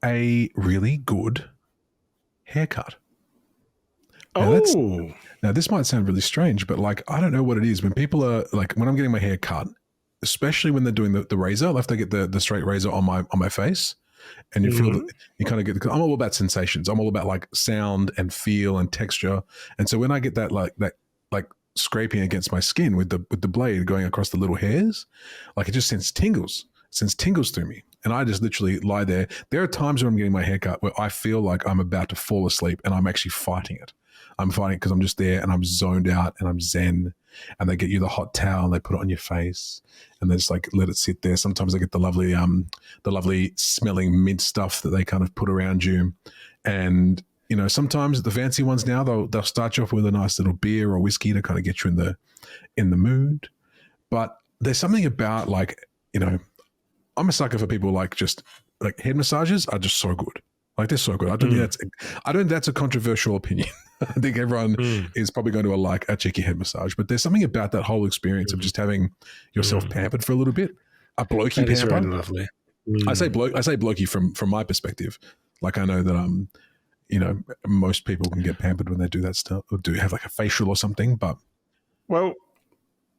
a really good haircut. Now this might sound really strange, but like, I don't know what it is when people are like, when I'm getting my hair cut, especially when they're doing the razor, I have to get the straight razor on my face, and you feel that you kind of get, I'm all about sensations. I'm all about like sound and feel and texture. And so when I get that scraping against my skin with the blade going across the little hairs, like it just sends tingles through me. And I just literally lie there. There are times when I'm getting my hair cut where I feel like I'm about to fall asleep and I'm actually fighting it. I'm fighting it because I'm just there and I'm zoned out and I'm zen, and they get you the hot towel and they put it on your face and they just like let it sit there. Sometimes I get the lovely smelling mint stuff that they kind of put around you. And, sometimes the fancy ones now, they'll start you off with a nice little beer or whiskey to kind of get you in the mood. But there's something about like, I'm a sucker for people like just like head massages are just so good. Like they're so good. I don't think that's a controversial opinion. I think everyone is probably going to like a cheeky head massage, but there's something about that whole experience of just having yourself pampered for a little bit. a blokey That is very pamper. lovely. I say blokey from my perspective. Like I know that most people can get pampered when they do that stuff or do have like a facial or something. But Well,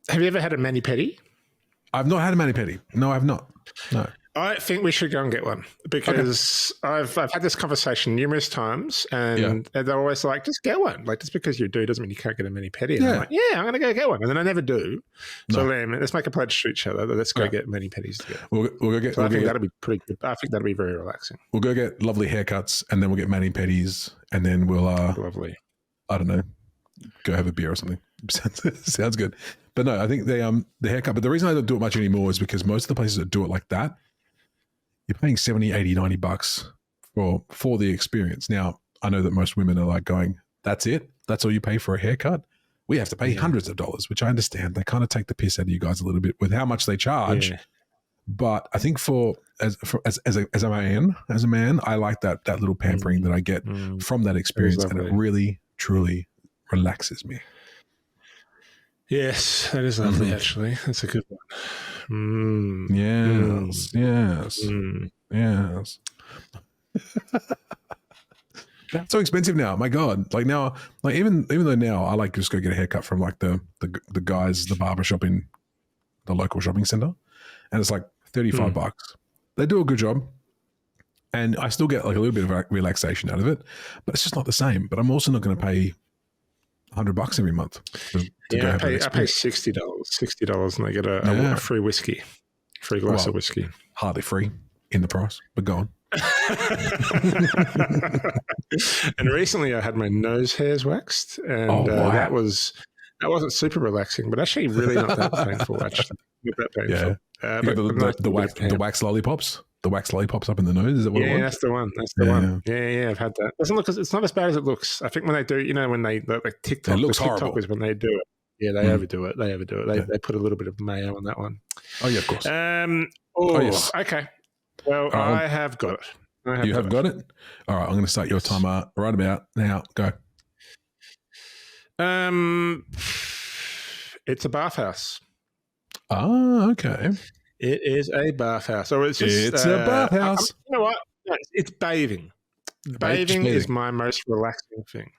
have you ever had a mani-pedi? I've not had a mani-pedi. No, I've not. No. I think we should go and get one because I've had this conversation numerous times, and they're always like, "Just get one." Like, just because you do doesn't mean you can't get a mani-pedi. And I'm like, "Yeah, I'm going to go get one," and then I never do. So let's make a pledge to each other that let's go get mani-pedis together. We'll go get. So I think that'll be pretty good. I think that'll be very relaxing. We'll go get lovely haircuts, and then we'll get mani-pedis, and then we'll lovely. I don't know, go have a beer or something. Sounds good. But no, I think the haircut. But the reason I don't do it much anymore is because most of the places that do it like that, you're paying 70, 80, 90 bucks for the experience. Now, I know that most women are like going, that's it? That's all you pay for a haircut? We have to pay hundreds of dollars, which I understand. They kind of take the piss out of you guys a little bit with how much they charge. Yeah. But I think as a man, I like that little pampering that I get from that experience, and it really, truly relaxes me. Yes, that is lovely, actually. That's a good one. Yes. That's so expensive now. My God. Like now, like even though now I like just go get a haircut from like the guys, the barber shop in the local shopping center, and it's like 35 bucks. They do a good job. And I still get like a little bit of relaxation out of it, but it's just not the same. But I'm also not going to pay $100 every month. I pay $60, and I get a free whiskey, free glass of whiskey. Hardly free in the price, but go on. And recently I had my nose hairs waxed, and that wasn't super relaxing, but actually really not that painful. Actually, not that painful. Yeah. The wax lollipops. The wax lollipops up in the nose, is it what it was? Yeah, that's the one. That's the one. Yeah, I've had that. It's not as bad as it looks. I think when they do, when they like TikTok, it looks horrible. TikTokers, when they do it, they overdo it. They put a little bit of mayo on that one. Oh yeah, of course. Yes. Okay. Well, I have got it. You have got it? All right, I'm going to start your timer right about now. Go. It's a bathhouse. Oh, okay. It is a bathhouse. So it's a bathhouse. You know what? No, it's bathing. Bathing is my most relaxing thing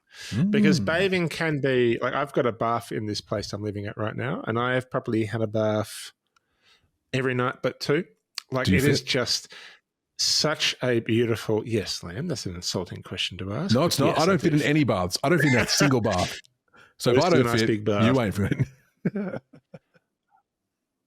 because bathing can be like, I've got a bath in this place I'm living at right now, and I have probably had a bath every night but two. Like it is just such a beautiful. Yes, Liam, that's an insulting question to ask. No, it's not. Yes, I don't fit in any baths. I don't fit in a single bath. So if I don't fit, you ain't fitting.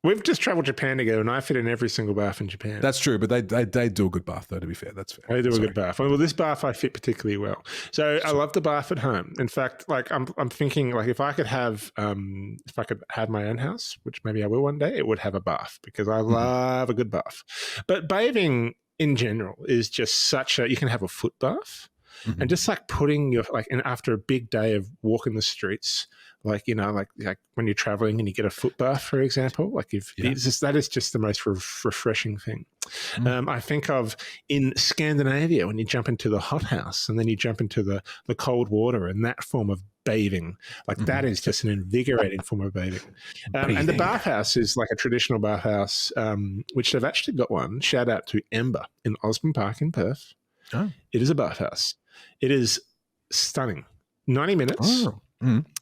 We've just traveled Japan together, and I fit in every single bath in Japan. That's true, but they do a good bath, though, to be fair. That's fair. They do a good bath. Well, this bath I fit particularly well. So I love the bath at home. In fact, like I'm thinking, like if I could have my own house, which maybe I will one day, it would have a bath because I love a good bath. But bathing in general is just you can have a foot bath, and just like putting your and after a big day of walking the streets. Like, like when you're traveling and you get a foot bath, for example, like that is just the most refreshing thing. I think of in Scandinavia when you jump into the hothouse and then you jump into the cold water and that form of bathing, like that is just an invigorating form of bathing. And the bathhouse is like a traditional bathhouse, which they've actually got one. Shout out to Ember in Osborne Park in Perth. Oh. It is a bathhouse. It is stunning. 90 minutes. Oh.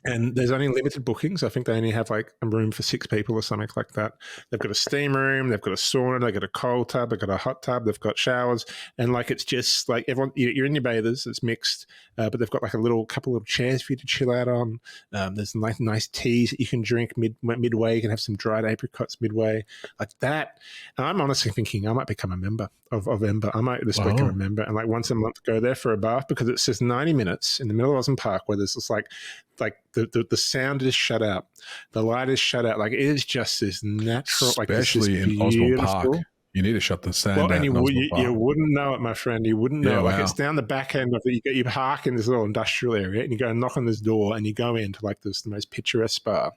And there's only limited bookings. I think they only have like a room for 6 people or something like that. They've got a steam room, they've got a sauna, they've got a cold tub, they've got a hot tub, they've got showers, and like it's just like everyone. You're in your bathers. It's mixed, but they've got like a couple of chairs for you to chill out on. There's nice teas that you can drink midway. You can have some dried apricots midway, like that. And I'm honestly thinking I might become a member of Ember. I might just become a member and like once a month go there for a bath because it's just 90 minutes in the middle of Osborne Park where there's just like the sound is shut out, the light is shut out. Like it is just this natural, especially like in Osborne Park. You need to shut the sound out. And you wouldn't know it, my friend. You wouldn't know. It's down the back end of it. You park in this little industrial area, and you go and knock on this door, and you go into like the most picturesque spa,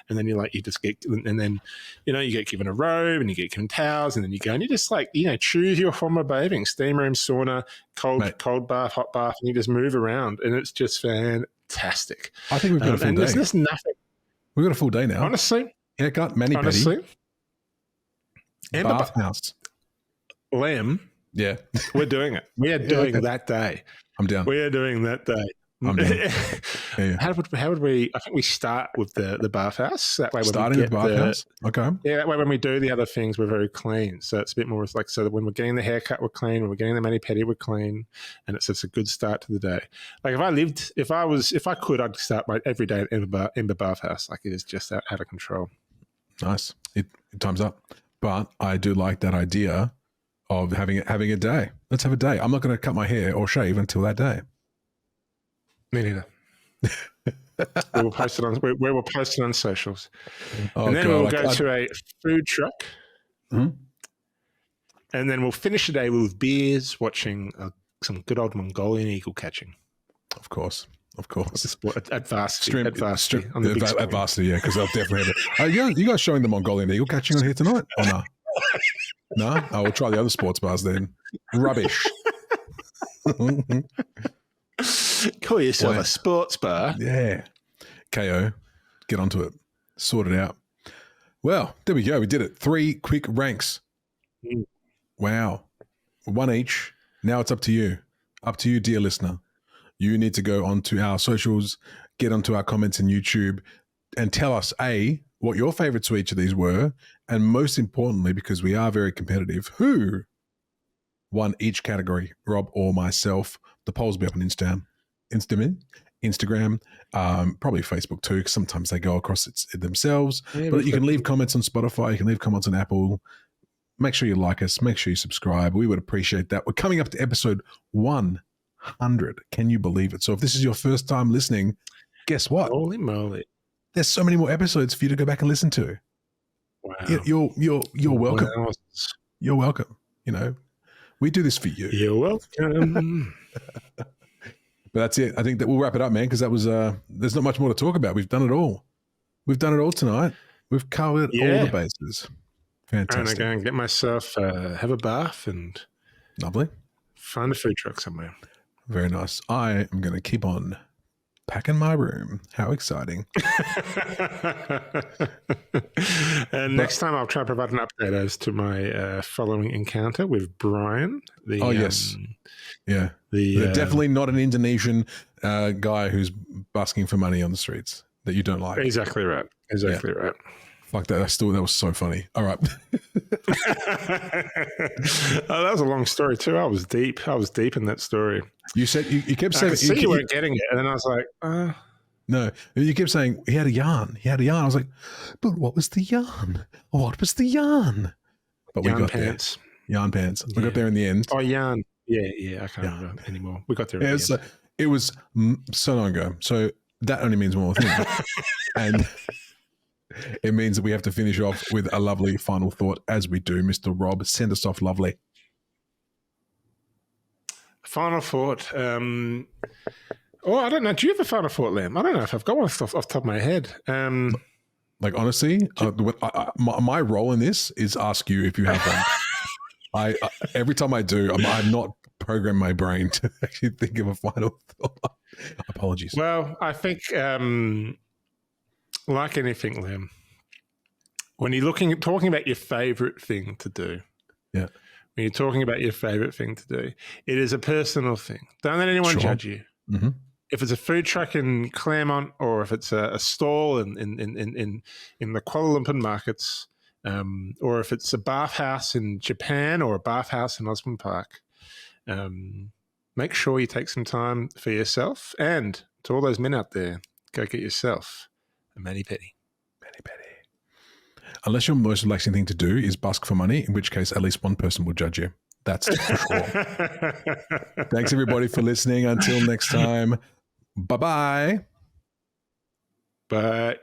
and then you get given a robe, and you get given towels, and then you go and you just choose your form of bathing: steam room, sauna, cold bath, hot bath, and you just move around, and it's just fantastic. I think we've got a full day. There's just nothing. We've got a full day now. Honestly, haircut, mani-pedi. Bathhouse. Lamb, Yeah. we're doing it. We are doing that day. I'm down. We are doing that day. I'm down. Yeah. How would we? I think we start with the bathhouse. That way, when Starting we with get bathhouse? Okay. yeah, that way when we do the other things, we're very clean. So it's a bit more like, so that when we're getting the haircut, we're clean. When we're getting the mani-pedi, we're clean, and it's a good start to the day. Like if I could, I'd start my every day in the bathhouse. Like, it is just out of control. Nice. It time's up. But I do like that idea of having a day. Let's have a day. I'm not going to cut my hair or shave until that day. Me neither. we will post it on. We will post it on socials, and then we'll go to a food truck, and then we'll finish the day with beers, watching some good old Mongolian eagle catching. Of course. At varsity, on the big screen. At varsity, yeah, because I'll definitely have it. You guys showing the Mongolian eagle catching on here tonight? Oh no, no. I will try the other sports bars then. Rubbish. Call yourself a sports bar. Yeah. KO. Get onto it. Sort it out. Well, there we go. We did it. 3 quick ranks. Wow. 1 each. Now it's up to you. Up to you, dear listener. You need to go onto our socials, get onto our comments in YouTube, and tell us, A, what your favorites to each of these were, and most importantly, because we are very competitive, who won each category, Rob or myself. The polls will be up on Instagram, probably Facebook too, because sometimes they go across it themselves. Yeah, but you can leave comments on Spotify, you can leave comments on Apple. Make sure you like us, make sure you subscribe. We would appreciate that. We're coming up to episode 100. Can you believe it? So if this is your first time listening, guess what? Holy moly. There's so many more episodes for you to go back and listen to. Wow. You're welcome. Wow. You're welcome. You know, we do this for you. You're welcome. But that's it. I think that we'll wrap it up, man, because that was there's not much more to talk about. We've done it all. We've done it all tonight. We've covered all the bases. Fantastic. And I go and get myself have a bath and lovely. Find a food truck somewhere. Very nice. I am going to keep on packing my room. How exciting. And next time I'll try to provide an update as to my following encounter with Brian. Yes. Yeah. They're definitely not an Indonesian guy who's busking for money on the streets that you don't like. Exactly right. Right. Fuck that. That was so funny. All right. That was a long story too. I was deep in that story. You said you kept saying I could see you weren't getting it, and then I was like, no. You kept saying he had a yarn. I was like, but what was the yarn? What was the yarn? But yarn we got pants. There. Yarn pants. We got there in the end. Oh, yarn. Yeah. I can't remember anymore. We got there. It was so long ago. So that only means one more thing, and it means that we have to finish off with a lovely final thought, as we do. Mr. Rob, send us off lovely. Final thought. I don't know. Do you have a final thought, Liam? I don't know if I've got one off the top of my head. Like, honestly, my role in this is ask you if you have one. Every time I do, I'm not programmed my brain to actually think of a final thought. Apologies. Well, I think... like anything, Liam, when you're talking about your favorite thing to do, when you're talking about your favorite thing to do, it is a personal thing. Don't let anyone judge you. Mm-hmm. If it's a food truck in Claremont, or if it's a stall in the Kuala Lumpur markets, or if it's a bathhouse in Japan or a bathhouse in Osborne Park, make sure you take some time for yourself. And to all those men out there, go get yourself a mani-pedi. Unless your most relaxing thing to do is busk for money, in which case at least one person will judge you. That's for sure. Thanks, everybody, for listening. Until next time, bye-bye. Bye.